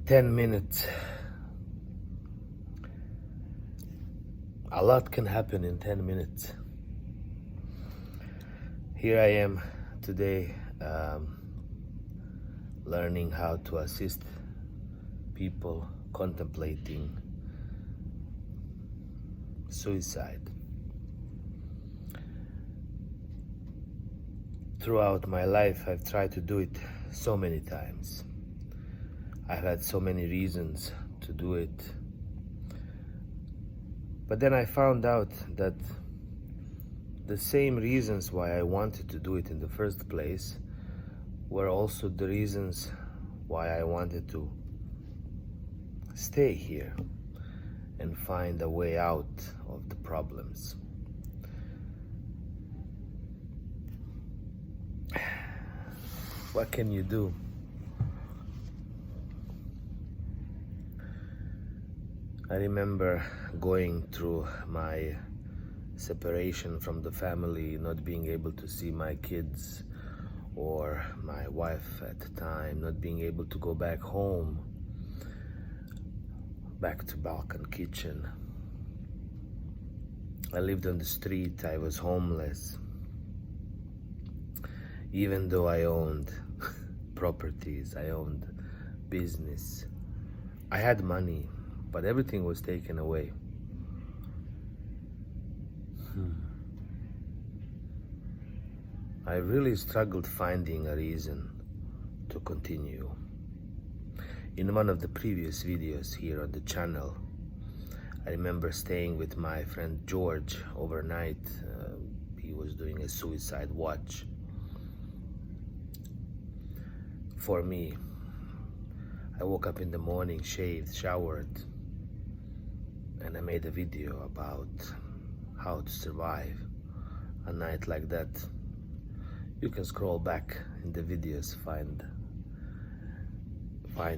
10 minutes. A lot can happen in 10 minutes. Here I am today, learning how to assist people contemplating suicide. Throughout my life, I've tried to do it so many times. I've had so many reasons to do it. But then I found out that the same reasons why I wanted to do it in the first place were also the reasons why I wanted to stay here and find a way out of the problems. What can you do? I remember going through my separation from the family, not being able to see my kids or my wife at the time, not being able to go back home, back to Balkan kitchen. I lived on the street, I was homeless. Even though I owned properties, I owned business, I had money, but everything was taken away. I really struggled finding a reason to continue. In one of the previous videos here on the channel, I remember staying with my friend George overnight. He was doing a suicide watch. For me, I woke up in the morning, shaved, showered, and I made a video about how to survive a night like that. You can scroll back in the videos, find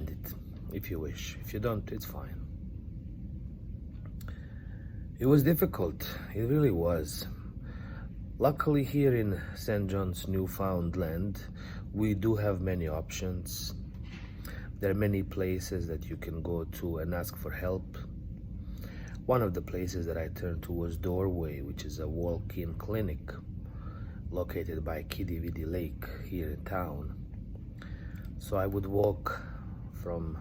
it if you wish. If you don't, it's fine. It was difficult, it really was. Luckily here in St. John's, Newfoundland, we do have many options. There are many places that you can go to and ask for help. One of the places that I turned to was Doorway, which is a walk-in clinic located by Kiddie Widdy Lake here in town. So I would walk from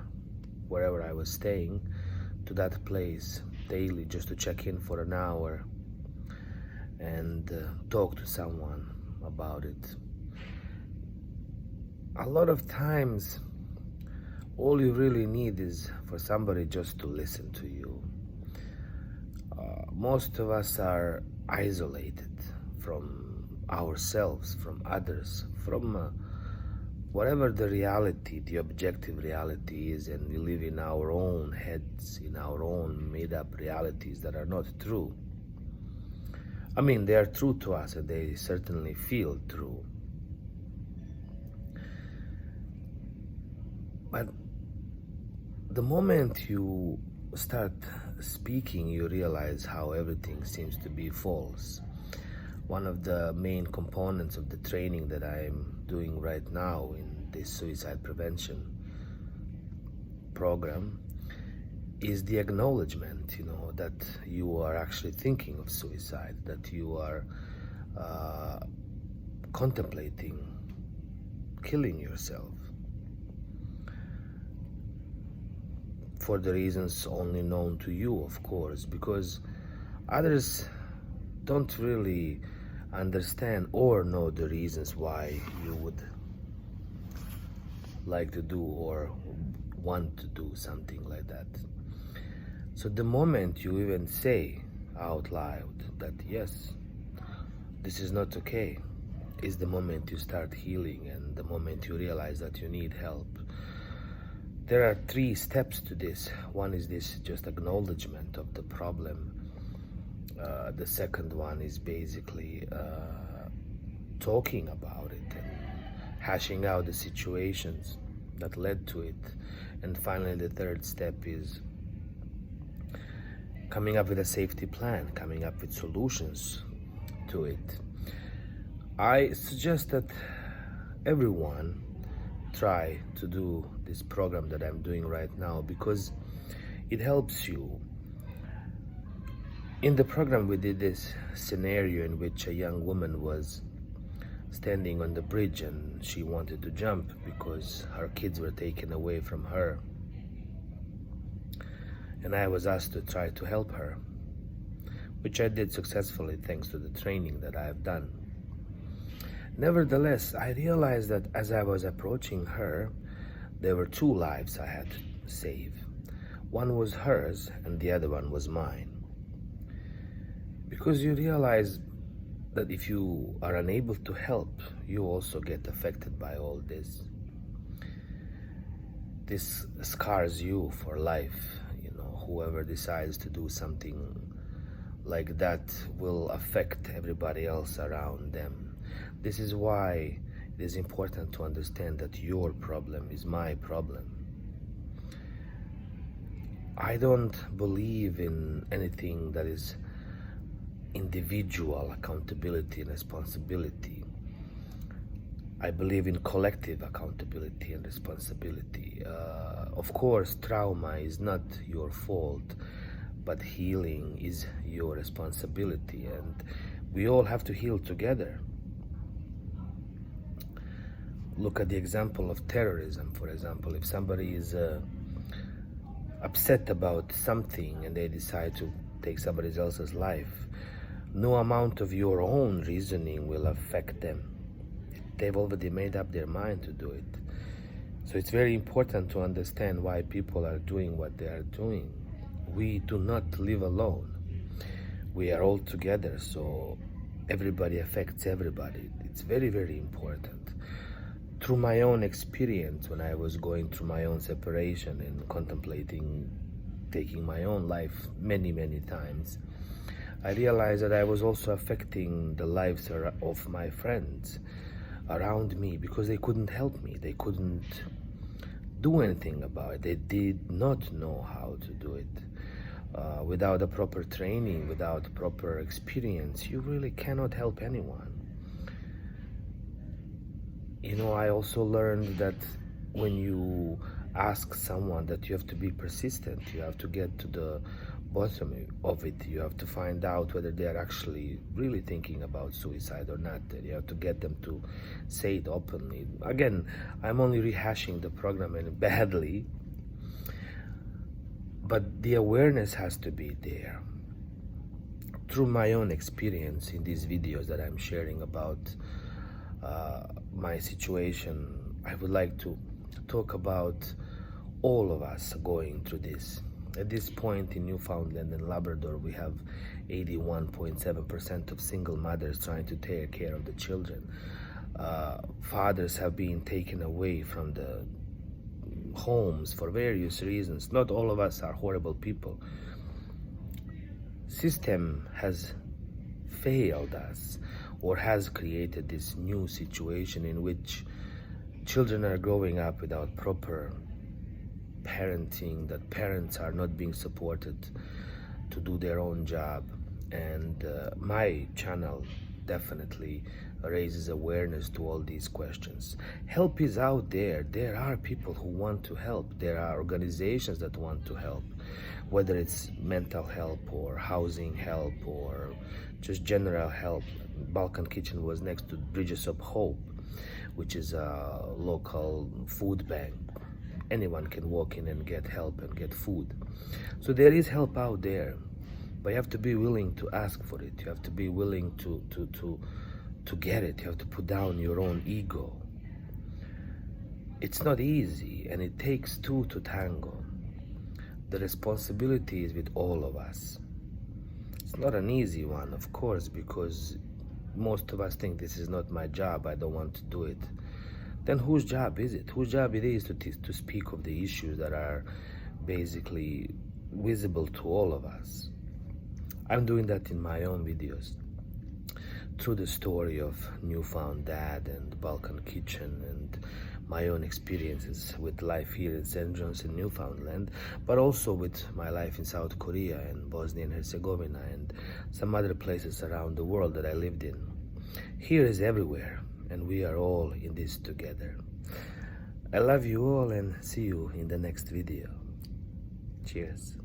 wherever I was staying to that place daily just to check in for an hour and talk to someone about it. A lot of times, all you really need is for somebody just to listen to you. Most of us are isolated from ourselves, from others, from whatever the reality, the objective reality is, and we live in our own heads, in our own made-up realities that are not true. I mean, they are true to us and they certainly feel true. But the moment you start speaking, you realize how everything seems to be false. One of the main components of the training that I'm doing right now in this suicide prevention program is the acknowledgement, that you are actually thinking of suicide, that you are contemplating killing yourself for the reasons only known to you, of course, because others don't really understand or know the reasons why you would like to do or want to do something like that. So the moment you even say out loud that yes, this is not okay, is the moment you start healing and the moment you realize that you need help. There are 3 steps to this. One is this just acknowledgement of the problem. The second one is basically talking about it and hashing out the situations that led to it. And finally, the third step is coming up with a safety plan, coming up with solutions to it. I suggest that everyone try to do this program that I'm doing right now because it helps you. In the program, we did this scenario in which a young woman was standing on the bridge and she wanted to jump because her kids were taken away from her. And I was asked to try to help her, which I did successfully thanks to the training that I have done. Nevertheless, I realized that as I was approaching her, there were two lives I had to save. One was hers and the other one was mine. Because you realize that if you are unable to help, you also get affected by all this. This scars you for life. Whoever decides to do something like that will affect everybody else around them. This is why it is important to understand that your problem is my problem. I don't believe in anything that is individual accountability and responsibility. I believe in collective accountability and responsibility. Of course, trauma is not your fault, but healing is your responsibility, and we all have to heal together. Look at the example of terrorism, for example. If somebody is upset about something and they decide to take somebody else's life, no amount of your own reasoning will affect them. They've already made up their mind to do it. So it's very important to understand why people are doing what they are doing. We do not live alone. We are all together, so everybody affects everybody. It's very, very important. Through my own experience, when I was going through my own separation and contemplating taking my own life many, many times, I realized that I was also affecting the lives of my friends around me because they couldn't help me. They couldn't do anything about it. They did not know how to do it. Without a proper training, without proper experience, you really cannot help anyone. I also learned that when you ask someone, that you have to be persistent. You have to get to the bottom of it. You have to find out whether they are actually really thinking about suicide or not. You have to get them to say it openly. Again, I'm only rehashing the program and badly, but the awareness has to be there. Through my own experience in these videos that I'm sharing about my situation, I would like to talk about all of us going through this. At this point in Newfoundland and Labrador, we have 81.7% of single mothers trying to take care of the children. Fathers have been taken away from the homes for various reasons. Not all of us are horrible people. System has failed us, or has created this new situation in which children are growing up without proper parenting, that parents are not being supported to do their own job. And my channel definitely raises awareness to all these questions. Help is out there. There are people who want to help. There are organizations that want to help, whether it's mental help or housing help or just general help. Balkan Kitchen was next to Bridges of Hope, which is a local food bank. Anyone can walk in and get help and get food. So there is help out there, but you have to be willing to ask for it. You have to be willing to get it. You have to put down your own ego. It's not easy, and it takes two to tango. The responsibility is with all of us. It's not an easy one, of course, because most of us think this is not my job, I don't want to do it. Then whose job is it? Whose job it is to speak of the issues that are basically visible to all of us? I'm doing that in my own videos, through the story of Newfound Dad and Balkan Kitchen and my own experiences with life here in St. John's in Newfoundland, but also with my life in South Korea and Bosnia and Herzegovina and some other places around the world that I lived in. Here is everywhere, and we are all in this together. I love you all and see you in the next video. Cheers.